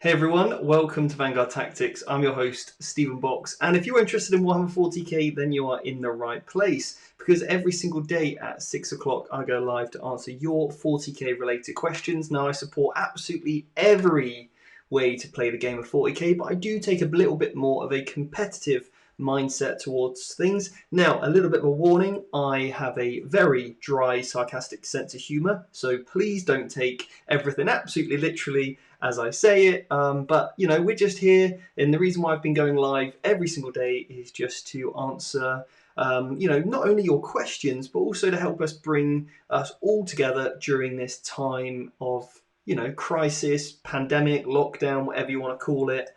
Hey everyone, welcome to Vanguard Tactics. I'm your host, Stephen Box, and if you're interested in Warhammer 40k, then you are in the right place, because every single day at 6 o'clock I go live to answer your 40k related questions. Now, I support absolutely every way to play the game of 40k, but I do take a little bit more of a competitive mindset towards things. Now, a little bit of a warning, I have a very dry, sarcastic sense of humour, so please don't take everything absolutely literally as I say it. But, you know, we're just here, and the reason why I've been going live every single day is just to answer, not only your questions, but also to help us bring us all together during this time of, crisis, pandemic, lockdown, whatever you want to call it.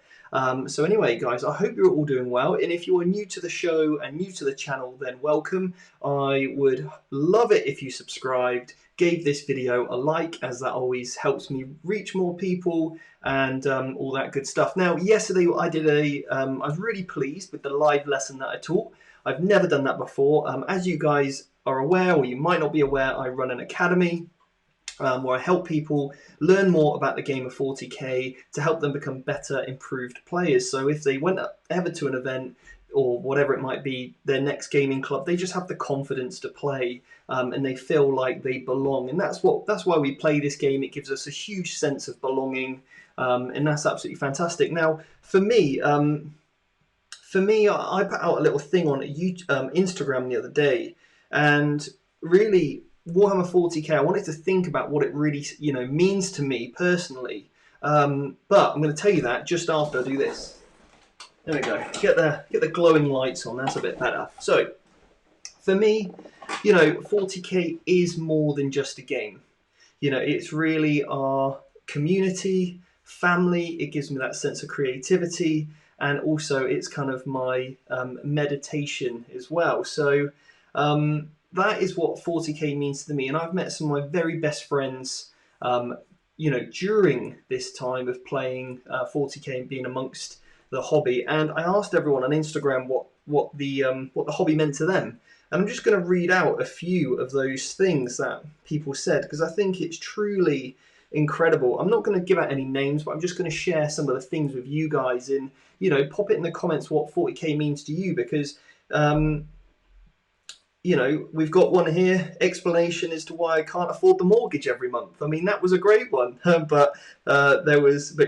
So anyway, guys, I hope you're all doing well. And if you're new to the show and new to the channel, then welcome. I would love it if you subscribed, gave this video a like, as that always helps me reach more people and all that good stuff. Now, yesterday I did I was really pleased with the live lesson that I taught. I've never done that before. As you guys are aware, or you might not be aware, I run an academy where I help people learn more about the game of 40k to help them become better, improved players. So if they went ever to an event or whatever it might be, their next gaming club, they just have the confidence to play and they feel like they belong. And that's why we play this game. It gives us a huge sense of belonging, and that's absolutely fantastic. Now, for me, I put out a little thing on Instagram the other day, and really Warhammer 40k. I wanted to think about what it really means to me personally. But I'm going to tell you that just after I do this. There we go. Get the glowing lights on. That's a bit better. So for me, 40k is more than just a game. It's really our community, family. It gives me that sense of creativity. And also it's kind of my meditation as well. So that is what 40k means to me. And I've met some of my very best friends, during this time of playing 40k and being amongst the hobby. And I asked everyone on Instagram what the hobby meant to them. And I'm just going to read out a few of those things that people said, because I think it's truly incredible. I'm not going to give out any names, but I'm just going to share some of the things with you guys, and pop it in the comments what 40k means to you, because we've got one here, explanation as to why I can't afford the mortgage every month. I mean, that was a great one. but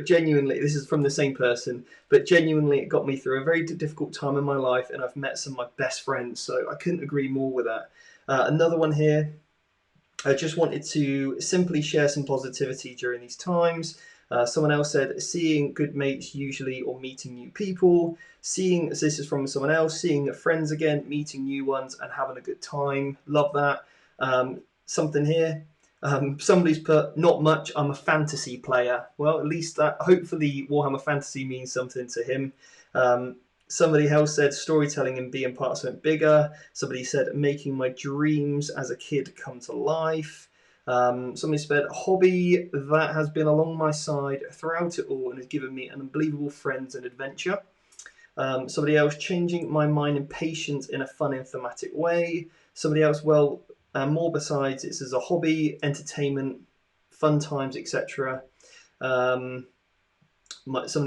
genuinely, this is from the same person, but genuinely it got me through a very difficult time in my life, and I've met some of my best friends, so I couldn't agree more with that. Another one here, I just wanted to simply share some positivity during these times. Someone else said, seeing good mates usually, or meeting new people. So this is from someone else, seeing friends again, meeting new ones, and having a good time. Love that. Something here. Somebody's put, not much, I'm a fantasy player. Well, at least that, hopefully Warhammer Fantasy means something to him. Somebody else said storytelling and being part of something bigger. Somebody said making my dreams as a kid come to life. Somebody said hobby that has been along my side throughout it all and has given me an unbelievable friends and adventure. Somebody else, changing my mind and patience in a fun and thematic way. Somebody else, well, more besides, it's as a hobby, entertainment, fun times, etc. Somebody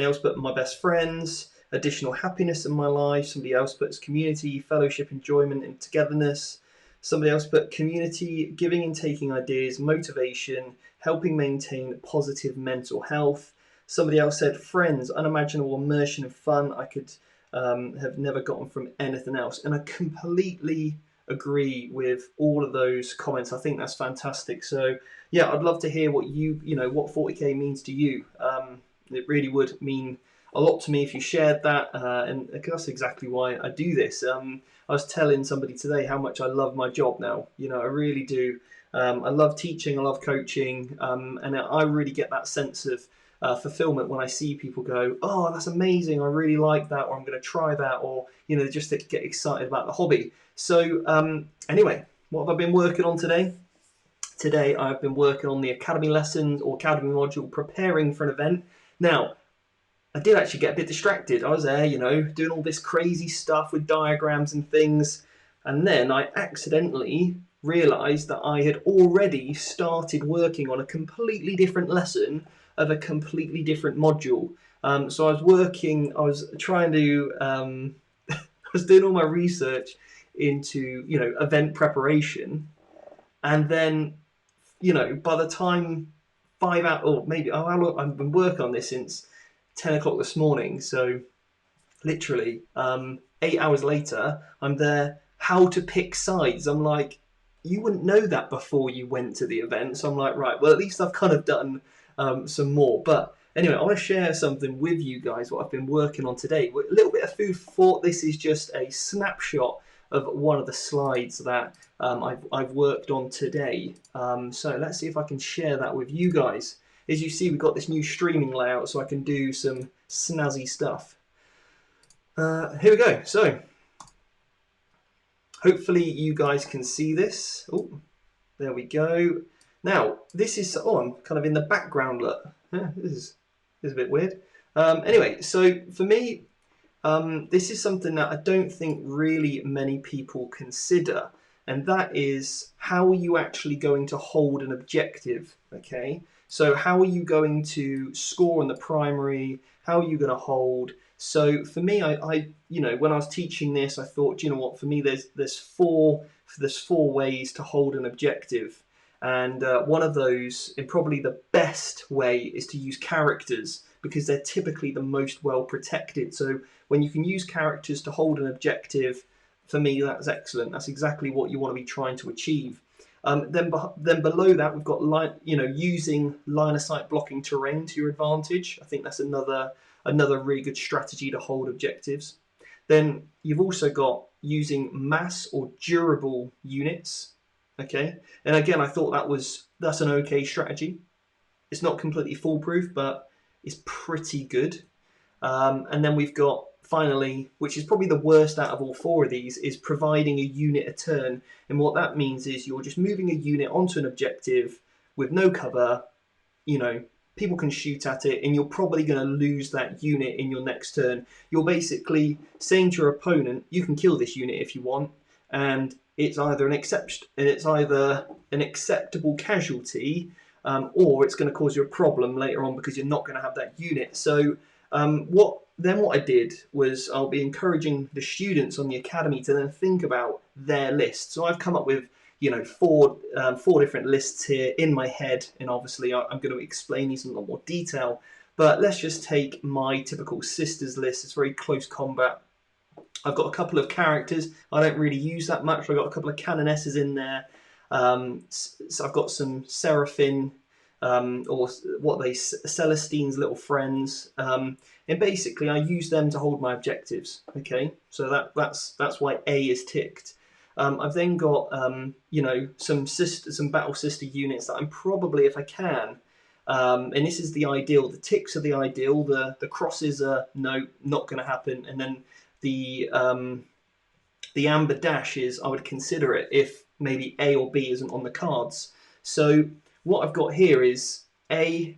else put my best friends, additional happiness in my life. Somebody else puts community, fellowship, enjoyment, and togetherness. Somebody else put community, giving and taking ideas, motivation, helping maintain positive mental health. Somebody else said friends, unimaginable immersion and fun I could have never gotten from anything else. And I completely agree with all of those comments. I think that's fantastic. So yeah, I'd love to hear what what 40k means to you. It really would mean a lot to me if you shared that, and that's exactly why I do this. I was telling somebody today how much I love my job now. I really do. I love teaching, I love coaching, and I really get that sense of fulfillment when I see people go, oh, that's amazing, I really like that, or I'm going to try that, or just to get excited about the hobby. So anyway, what have I been working on today? Today I've been working on the academy lessons or academy module, preparing for an event. Now, I did actually get a bit distracted. I was there, doing all this crazy stuff with diagrams and things, and then I accidentally realised that I had already started working on a completely different lesson of a completely different module. So I was trying to, I was doing all my research into, event preparation. And then, by the time 5 hours, or maybe, how long, I've been working on this since 10 o'clock this morning. So literally 8 hours later, I'm there. How to pick sides. I'm like, you wouldn't know that before you went to the event. So I'm like, right, well, at least I've kind of done some more. But anyway, I want to share something with you guys, what I've been working on today. A little bit of food for thought. This is just a snapshot of one of the slides that I've worked on today. So let's see if I can share that with you guys. As you see, we've got this new streaming layout so I can do some snazzy stuff. Here we go. So hopefully you guys can see this. Oh, there we go. Now this is on kind of in the background. Look, this is a bit weird. Anyway, so for me, this is something that I don't think really many people consider, and that is, how are you actually going to hold an objective? Okay, so how are you going to score in the primary? How are you going to hold? So for me, I when I was teaching this, I thought, you know what, for me, there's four ways to hold an objective, and one of those, and probably the best way, is to use characters, because they're typically the most well protected. So when you can use characters to hold an objective, for me, that's excellent. That's exactly what you want to be trying to achieve. Then below that, we've got using line of sight blocking terrain to your advantage. I think that's another really good strategy to hold objectives. Then you've also got using mass or durable units. Okay, and again, I thought that's an okay strategy. It's not completely foolproof, but it's pretty good. And then we've got, finally, which is probably the worst out of all four of these, is providing a unit a turn. And what that means is you're just moving a unit onto an objective with no cover. People can shoot at it, and you're probably going to lose that unit in your next turn. You're basically saying to your opponent, you can kill this unit if you want, and it's either an acceptable casualty, or it's going to cause you a problem later on because you're not going to have that unit. So what I did was, I'll be encouraging the students on the academy to then think about their list. So I've come up with four different lists here in my head, and obviously I'm going to explain these in a lot more detail. But let's just take my typical sisters list. It's very close combat. I've got a couple of characters I don't really use that much. I've got a couple of canonesses in there. So I've got some Seraphim, or Celestine's little friends, and basically I use them to hold my objectives. Okay, so that's why A is ticked. I've then got some battle sister units that I'm probably, if I can, and this is the ideal. The ticks are the ideal. The crosses are not going to happen, and then the amber dash is, I would consider it if maybe A or B isn't on the cards. So what I've got here is A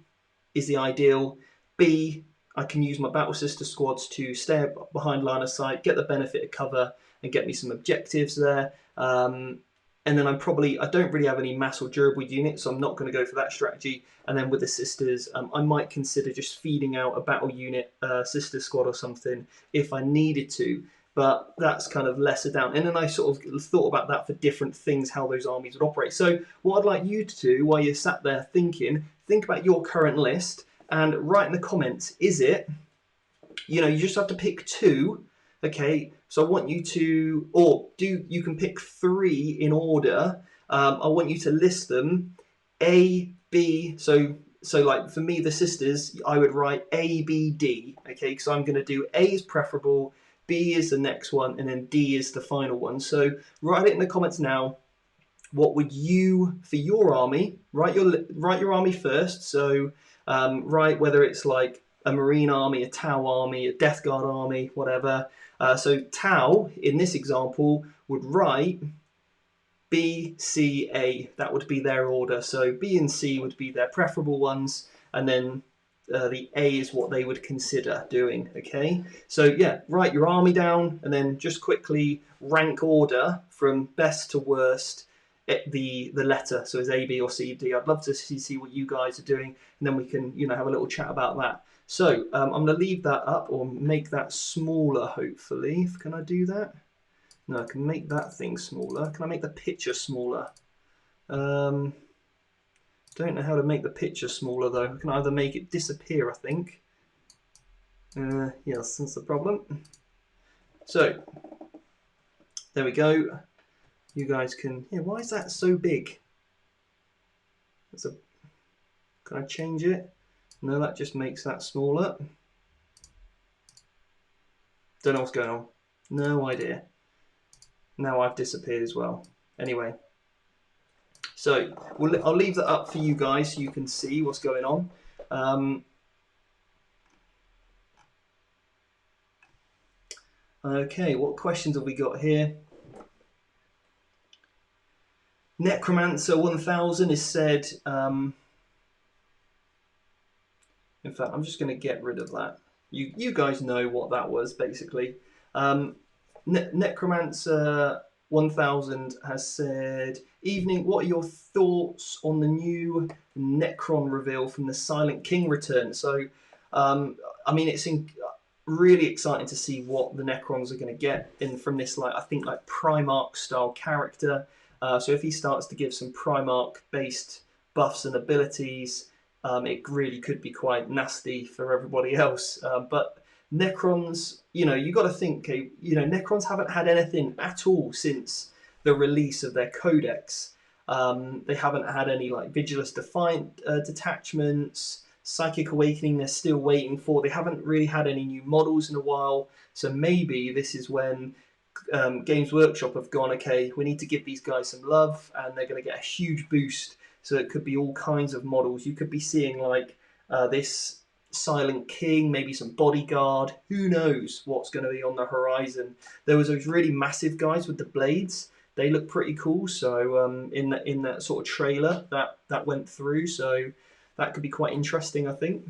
is the ideal. B, I can use my battle sister squads to stay behind line of sight, get the benefit of cover, and get me some objectives there. And then I don't really have any mass or durable units, so I'm not going to go for that strategy. And then with the sisters, I might consider just feeding out a battle unit, sister squad or something if I needed to. But that's kind of lesser down. And then I sort of thought about that for different things, how those armies would operate. So what I'd like you to do while you're sat there thinking, think about your current list and write in the comments, is it, you just have to pick two. Okay, so I want you to, you can pick three in order. I want you to list them, A, B, so like for me, the sisters, I would write A, B, D, okay, because I'm going to do A is preferable, B is the next one, and then D is the final one. So write it in the comments now. What would you, for your army, write your army first, so write whether it's like a Marine army, a Tau army, a Death Guard army, whatever. So Tau, in this example, would write B, C, A. That would be their order. So B and C would be their preferable ones, and then the A is what they would consider doing, okay? So yeah, write your army down, and then just quickly rank order from best to worst the letter, so it's A, B, or C, D. I'd love to see what you guys are doing, and then we can, you know, have a little chat about that. So I'm going to leave that up, or make that smaller, hopefully. Can I do that? No, I can make that thing smaller. Can I make the picture smaller? Don't know how to make the picture smaller, though. I can either make it disappear, I think. Yes, that's the problem. So, there we go. You guys can... Yeah, why is that so big? Can I change it? No, that just makes that smaller. Don't know what's going on. No idea. Now I've disappeared as well. Anyway. So, I'll leave that up for you guys so you can see what's going on. Okay, what questions have we got here? Necromancer 1000 is said... in fact, I'm just going to get rid of that. You guys know what that was, basically. Necromancer 1000 has said, "Evening, what are your thoughts on the new Necron reveal from the Silent King return?" So, I mean, it's really exciting to see what the Necrons are going to get from this, like, I think, like Primarch style character. So if he starts to give some Primarch based buffs and abilities, it really could be quite nasty for everybody else. But Necrons, you know, you got to think, you know, Necrons haven't had anything at all since the release of their codex. They haven't had any like Vigilus Defiant detachments, Psychic Awakening they're still waiting for. They haven't really had any new models in a while. So maybe this is when Games Workshop have gone, okay, we need to give these guys some love, and they're going to get a huge boost. So it could be all kinds of models. You could be seeing like this Silent King, maybe some Bodyguard. Who knows what's going to be on the horizon? There was those really massive guys with the blades. They look pretty cool. So in that sort of trailer that went through, so that could be quite interesting, I think.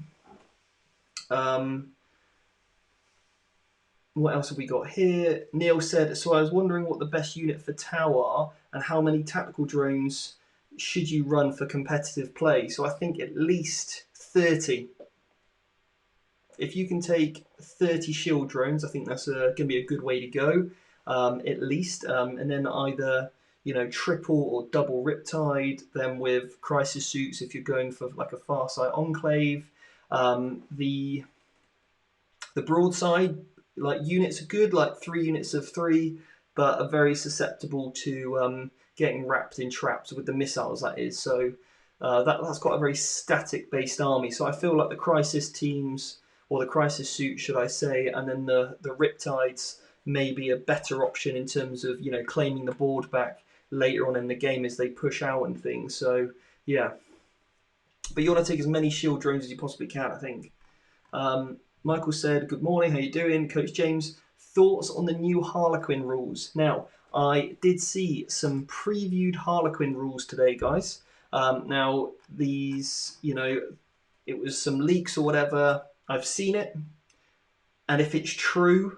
What else have we got here? Neil said, "So I was wondering what the best unit for Tau are, and how many tactical drones should you run for competitive play?" So I think at least 30. If you can take 30 shield drones, I think that's going to be a good way to go, at least. And then either, you know, triple or double Riptide, then with Crisis Suits if you're going for like a Farsight Enclave. The broadside like units are good, like 3 units of 3, but are very susceptible to getting wrapped in traps with the missiles, that is. So that's got a very static based army. So I feel like the Crisis teams, or the Crisis Suit should I say, and then the Riptides may be a better option in terms of, you know, claiming the board back later on in the game as they push out and things. So yeah, but you want to take as many shield drones as you possibly can, I think. Michael said, "Good morning, how you doing? Coach James, thoughts on the new Harlequin rules?" Now, I did see some previewed Harlequin rules today, guys. Now, these, you know, it was some leaks or whatever. I've seen it, and if it's true,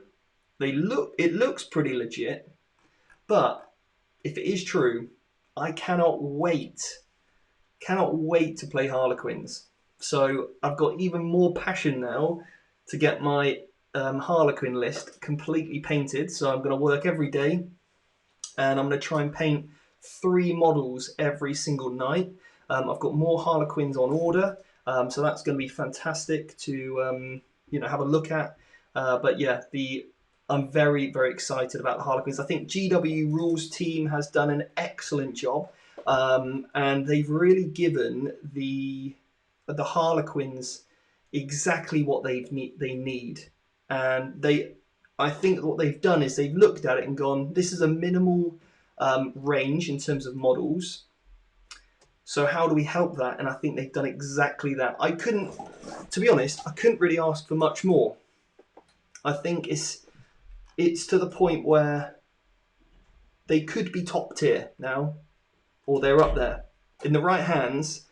it looks pretty legit. But if it is true, I cannot wait to play Harlequins. So I've got even more passion now to get my Harlequin list completely painted. So I'm going to work every day, and I'm going to try and paint 3 models every single night. I've got more Harlequins on order, so that's going to be fantastic to you know, have a look at. But yeah, I'm very, very excited about the Harlequins. I think GW Rules team has done an excellent job, and they've really given the Harlequins exactly what they need. And I think what they've done is they've looked at it and gone, this is a minimal range in terms of models. So how do we help that? And I think they've done exactly that. To be honest, I couldn't really ask for much more. I think it's to the point where they could be top tier now, or they're up there in the right hands.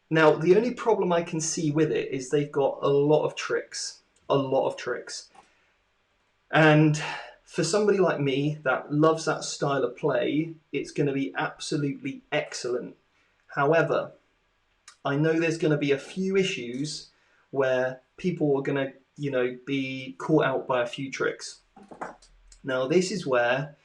Now, the only problem I can see with it is they've got a lot of tricks. And for somebody like me that loves that style of play, it's going to be absolutely excellent. However, I know there's going to be a few issues where people are going to, you know, be caught out by a few tricks. Now, this is where,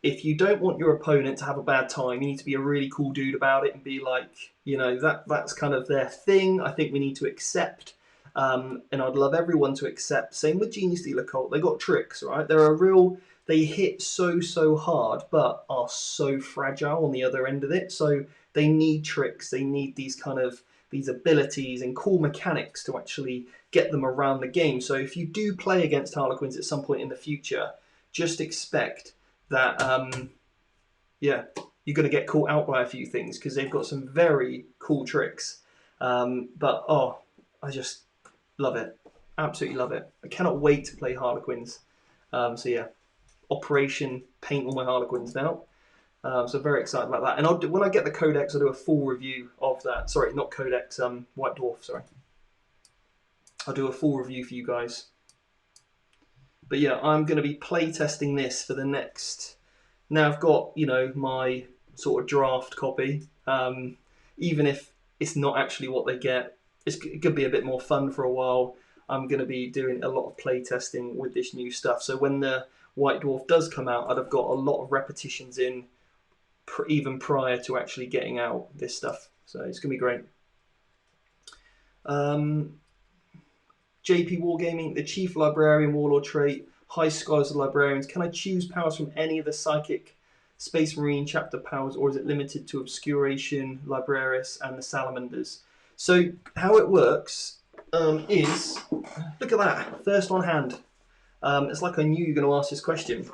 if you don't want your opponent to have a bad time, you need to be a really cool dude about it and be like, you know, that's kind of their thing. I think we need to accept, and I'd love everyone to accept. Same with Genius Dealer Cult. They got tricks, right? They hit so hard, but are so fragile on the other end of it. So they need tricks. They need these abilities and cool mechanics to actually get them around the game. So if you do play against Harlequins at some point in the future, just expect that, yeah, you're going to get caught out by a few things because they've got some very cool tricks. But, oh, I just love it. Absolutely love it. I cannot wait to play Harlequins. So, yeah, Operation Paint all my Harlequins now. So very excited about that. And when I get the Codex, I'll do a full review of that. Sorry, not Codex, White Dwarf, sorry. I'll do a full review for you guys. But yeah, I'm going to be playtesting this for the next... Now I've got, you know, my sort of draft copy. Even if it's not actually what they get, it could be a bit more fun for a while. I'm going to be doing a lot of playtesting with this new stuff. So when the White Dwarf does come out, I'd have got a lot of repetitions in even prior to actually getting out this stuff. So it's going to be great. JP Wargaming, the Chief Librarian Warlord trait, High Scholars of Librarians. Can I choose powers from any of the Psychic, Space Marine chapter powers, or is it limited to Obscuration, Librarius, and the Salamanders? So how it works is, look at that, first on hand. It's like I knew you were going to ask this question.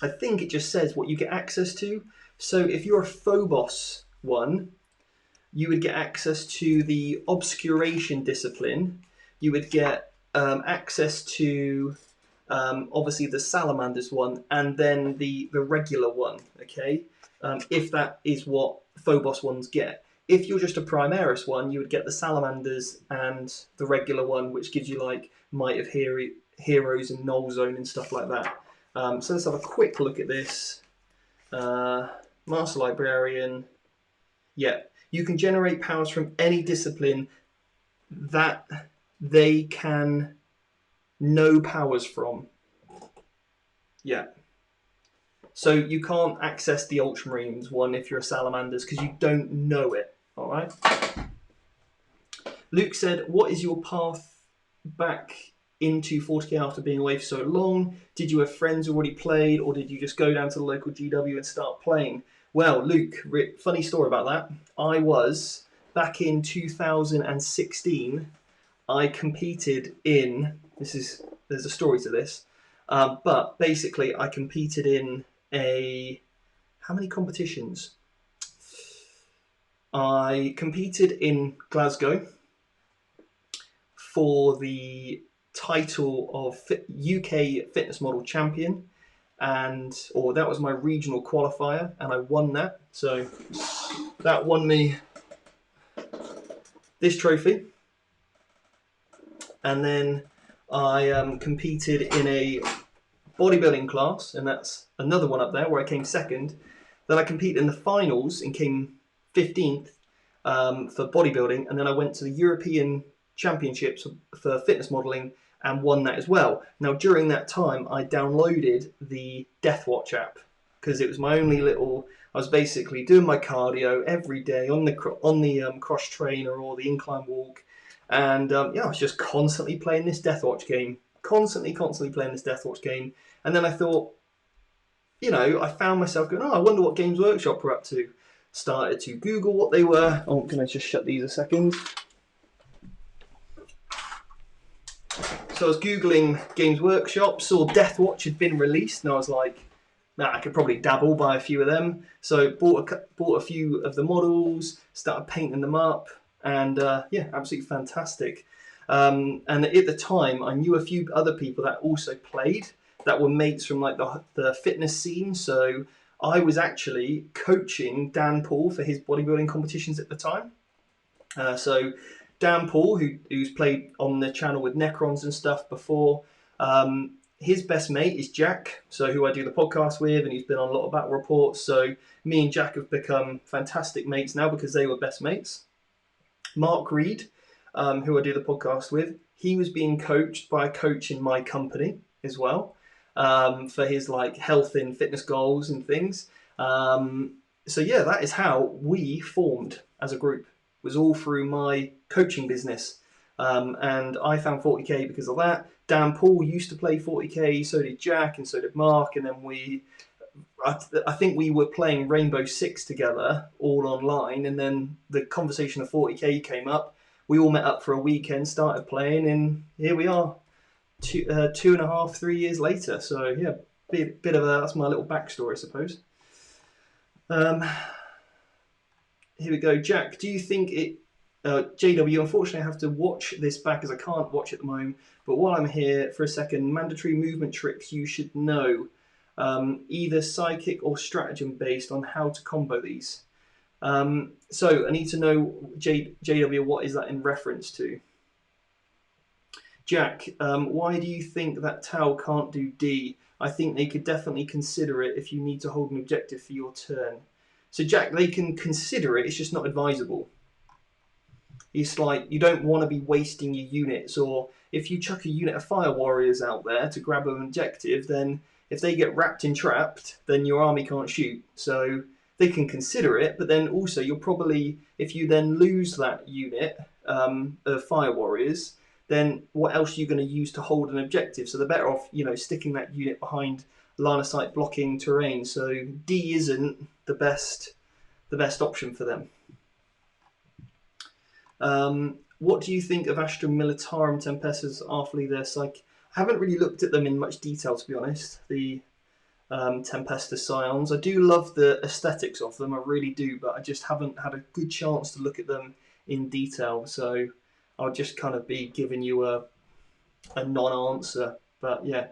I think it just says what you get access to. So if you're a Phobos one, you would get access to the Obscuration discipline. You would get access to obviously the Salamanders one, and then the regular one, okay? If that is what Phobos ones get. If you're just a Primaris one, you would get the Salamanders and the regular one, which gives you like Might of Heroes and Null Zone and stuff like that. So let's have a quick look at this. Master Librarian. Yeah, you can generate powers from any discipline that they can know powers from. Yeah. So you can't access the Ultramarines one if you're a Salamanders because you don't know it. All right. Luke said, what is your path back into 40k after being away for so long? Did you have friends who already played, or did you just go down to the local GW and start playing? Well, Luke, funny story about that. I was, back in 2016, I competed in, there's a story to this, but basically I competed in how many competitions? I competed in Glasgow for the title of UK Fitness Model Champion, or that was my regional qualifier, and I won that. So that won me this trophy. And then I competed in a bodybuilding class, and that's another one up there where I came second. Then I competed in the finals and came 15th for bodybuilding, and then I went to the European Championships for fitness modelling and won that as well. Now during that time I downloaded the Deathwatch app because it was my only little, I was basically doing my cardio every day on the cross trainer or the incline walk, and yeah, I was just constantly playing this Deathwatch game, constantly playing this Deathwatch game. And then I thought, you know, I found myself going, oh, I wonder what Games Workshop were up to. Started to Google what they were. Oh, can I just shut these a second? So I was Googling Games Workshop, saw Deathwatch had been released, and I was like, nah, I could probably dabble, buy a few of them. So bought a few of the models, started painting them up, and yeah, absolutely fantastic. And at the time, I knew a few other people that also played, that were mates from like the fitness scene. So I was actually coaching Dan Paul for his bodybuilding competitions at the time. So Dan Paul, who's played on the channel with Necrons and stuff before, his best mate is Jack, so who I do the podcast with, and he's been on a lot of battle reports. So me and Jack have become fantastic mates now because they were best mates. Mark Reed, who I do the podcast with, he was being coached by a coach in my company as well, for his like health and fitness goals and things. So yeah, that is how we formed as a group. It was all through my coaching business. And I found 40k because of that. Dan Paul used to play 40k, so did Jack, and so did Mark. And then I think we were playing Rainbow Six together, all online. And then the conversation of 40k came up. We all met up for a weekend, started playing, and here we are, 2.5, 3 years later. So yeah, bit of that's my little backstory, I suppose. Here we go, Jack. Do you think it? JW, unfortunately, I have to watch this back as I can't watch at the moment. But while I'm here for a second, mandatory movement tricks you should know, either psychic or stratagem based on how to combo these. So I need to know, JW, what is that in reference to? Jack, why do you think that Tau can't do D? I think they could definitely consider it if you need to hold an objective for your turn. So Jack, they can consider it, it's just not advisable. It's like you don't want to be wasting your units, or if you chuck a unit of fire warriors out there to grab an objective, then if they get wrapped and trapped, then your army can't shoot. So they can consider it, but then also you'll probably, if you then lose that unit of fire warriors, then what else are you going to use to hold an objective? So they're better off, sticking that unit behind line of sight blocking terrain. So D isn't the best option for them. What do you think of Astra Militarum Tempestas after their psych? I haven't really looked at them in much detail, to be honest. The Tempesta Scions. I do love the aesthetics of them, I really do, but I just haven't had a good chance to look at them in detail. So I'll just kind of be giving you a non-answer. But yeah.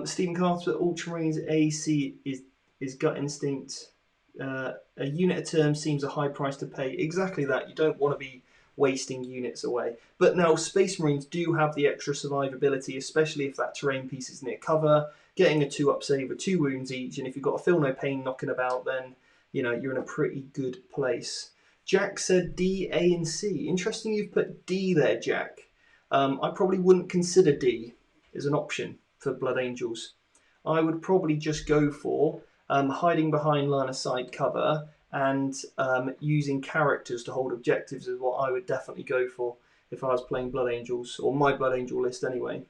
Stephen Carter, Ultramarines AC is gut instinct. A unit a term seems a high price to pay. Exactly that. You don't want to be wasting units away. But now Space Marines do have the extra survivability, especially if that terrain piece is near cover. Getting a 2-up save with 2 wounds each, and if you've got a Feel No Pain knocking about, then you're in a pretty good place. Jack said D, A, and C. Interesting you've put D there, Jack. I probably wouldn't consider D as an option for Blood Angels. I would probably just go for hiding behind line of sight cover and using characters to hold objectives is what I would definitely go for if I was playing Blood Angels, or my Blood Angel list anyway.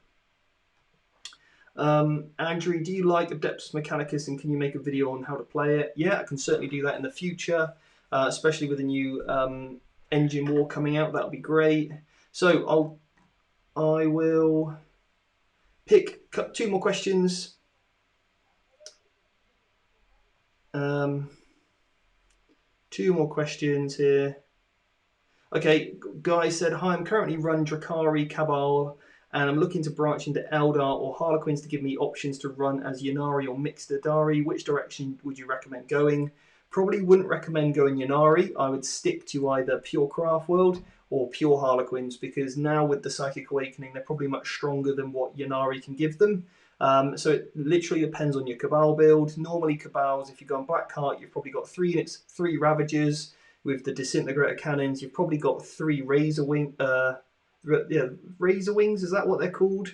Andrew, do you like Adeptus Mechanicus and can you make a video on how to play it? Yeah, I can certainly do that in the future, especially with the new Engine War coming out. That would be great. So I will pick 2 more questions. 2 more questions here. Okay, Guy said, hi, I'm currently run Drakari Cabal and I'm looking to branch into Eldar or Harlequins to give me options to run as Ynnari or Mixed Adari. Which direction would you recommend going? Probably wouldn't recommend going Ynnari. I would stick to either pure Craft World or pure Harlequins, because now with the Psychic Awakening, they're probably much stronger than what Ynnari can give them. So it literally depends on your Cabal build. Normally Cabals, if you go on Blackheart, you've probably got 3 units, 3 Ravagers. With the Disintegrator Cannons, you've probably got 3 Razor Wings, is that what they're called?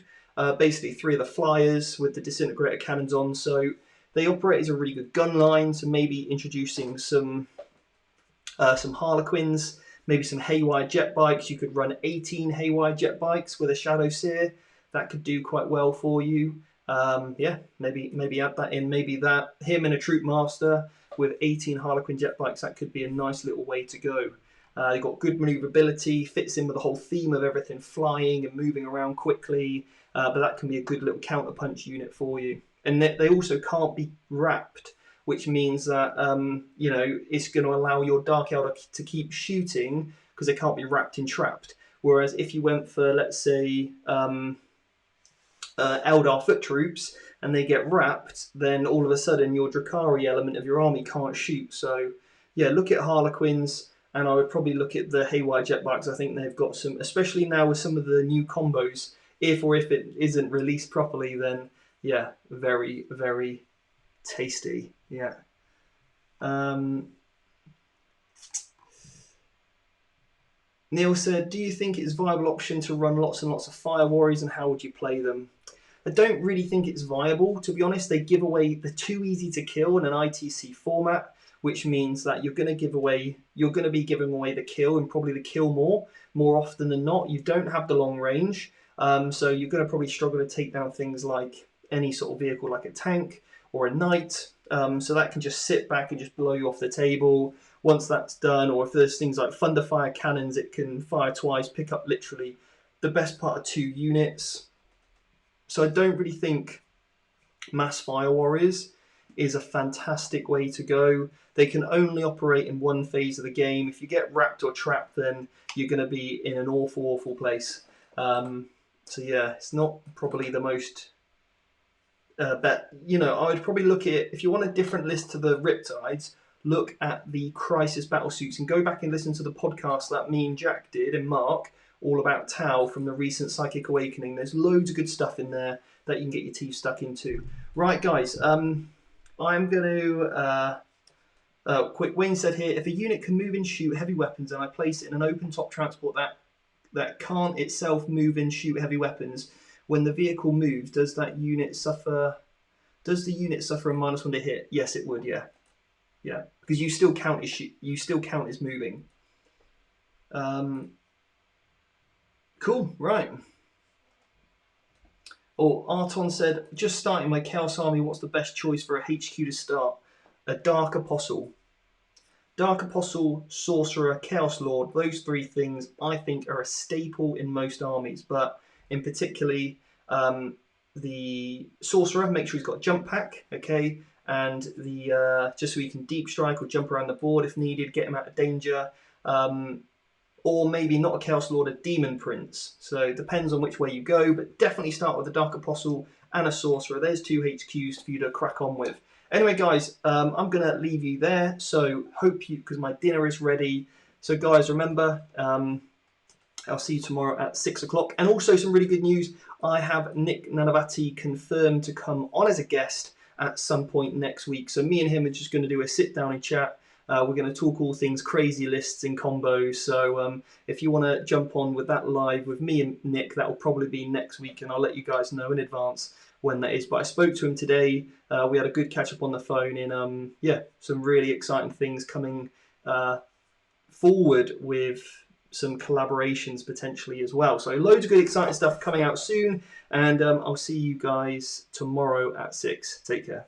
Basically 3 of the Flyers with the Disintegrator Cannons on. So they operate as a really good gun line, so maybe introducing some Harlequins, maybe some Haywire Jet Bikes. You could run 18 Haywire Jet Bikes with a Shadow Seer. That could do quite well for you. Yeah, maybe add that in. Maybe that him and a Troop Master with 18 Harlequin Jet Bikes. That could be a nice little way to go. They've got good maneuverability, fits in with the whole theme of everything flying and moving around quickly. But that can be a good little counterpunch unit for you. And they also can't be wrapped, which means that it's going to allow your Dark Eldar to keep shooting because they can't be wrapped and trapped. Whereas if you went for, let's say, Eldar foot troops and they get wrapped, then all of a sudden your Drakari element of your army can't shoot. So yeah, look at Harlequins, and I would probably look at the Haywire Jet Bikes. I think they've got some, especially now with some of the new combos if it isn't released properly, then yeah, very, very tasty. Yeah. Neil said, do you think it's a viable option to run lots and lots of Fire Warriors, and how would you play them? I don't really think it's viable, to be honest. They're too easy to kill in an ITC format, which means that you're going to be giving away the kill, and probably the kill more often than not. You don't have the long range, so you're going to probably struggle to take down things like any sort of vehicle like a tank or a knight. So that can just sit back and just blow you off the table. Once that's done, or if there's things like Thunderfire cannons, it can fire twice, pick up literally the best part of 2 units. So I don't really think Mass Fire Warriors is a fantastic way to go. They can only operate in one phase of the game. If you get wrapped or trapped, then you're going to be in an awful, awful place. So yeah, it's not probably the most... I would probably look at, if you want a different list to the Riptides, look at the Crisis Battlesuits and go back and listen to the podcast that me and Jack did and Mark all about Tau from the recent Psychic Awakening. There's loads of good stuff in there that you can get your teeth stuck into. Right, guys, I'm going to... quick, Wayne said here, if a unit can move and shoot heavy weapons and I place it in an open top transport that can't itself move and shoot heavy weapons, when the vehicle moves, does the unit suffer a -1 to hit? Yes, it would, yeah. Yeah, because you still count as moving. Cool, right. Oh, Arton said, just starting my Chaos Army, what's the best choice for a HQ to start? A Dark Apostle. Dark Apostle, Sorcerer, Chaos Lord, those 3 things I think are a staple in most armies, but in particularly the Sorcerer, make sure he's got Jump Pack, okay? And the just so he can deep strike or jump around the board if needed, get him out of danger, or maybe not a Chaos Lord, a Demon Prince. So it depends on which way you go, but definitely start with a Dark Apostle and a Sorcerer. There's 2 HQs for you to crack on with. Anyway, guys, I'm going to leave you there. So because my dinner is ready. So guys, remember, I'll see you tomorrow at 6 o'clock. And also some really good news. I have Nick Nanavati confirmed to come on as a guest at some point next week. So me and him are just going to do a sit down and chat. We're going to talk all things crazy lists and combos. So if you want to jump on with that live with me and Nick, that will probably be next week. And I'll let you guys know in advance when that is. But I spoke to him today. We had a good catch up on the phone in, some really exciting things coming forward with some collaborations potentially as well. So loads of good exciting stuff coming out soon, and I'll see you guys tomorrow at 6. Take care.